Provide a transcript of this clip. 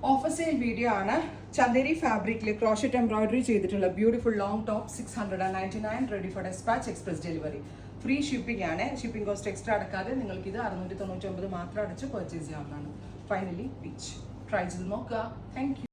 Offer sale video ആണ്. ചന്ദേരി ഫാബ്രിക്കിൽ crochet embroidery ചെയ്തിട്ടുള്ള beautiful long top 699 ready for despatch express delivery. Free shipping ആണ്. Shipping cost extra അടക്കാതെ നിങ്ങൾക്ക് ഇത് 699 മാത്രം അടച്ച് പർച്ചേസ് ചെയ്യാവുന്നതാണ്. ഫൈനലി പീച്ച് ട്രൈ ചെയ്ത് നോക്കുക. Thank you.